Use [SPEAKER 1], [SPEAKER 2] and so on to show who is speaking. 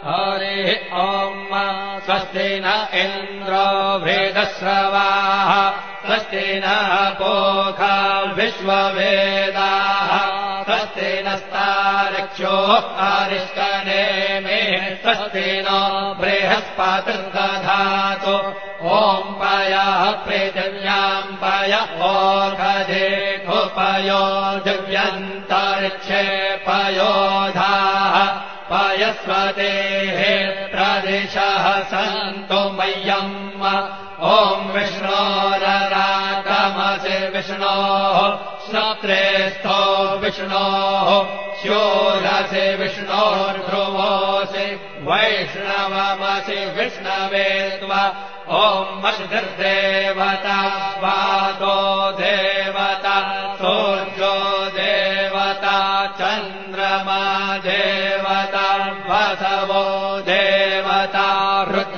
[SPEAKER 1] हरिः ॐ स्वस्ति न इन्द्रो वृद्धश्रवाः स्वस्ति नः पूषा विश्ववेदाः स्वस्ति नस्तार्क्ष्यो अरिष्टनेमिः स्वस्ति नो बृहस्पतिर्दधातु ॐ पयः पृथिव्याम् पय ओषधेऽपयो दिव्यन्तरिक्षे पयोधाः पयस्वतेः प्रदिशः सन्तु मह्यम् ॐ विष्णोररागमसि विष्णोः श्रोत्रेस्थो विष्णोः स्योरसि विष्णोर्ध्रुवोऽसि वैष्णवमसि विष्णवे त्वा ॐ मषिर्देवता वातो देवता सूर्यो देवता चन्द्रमा देवता वसवो देवता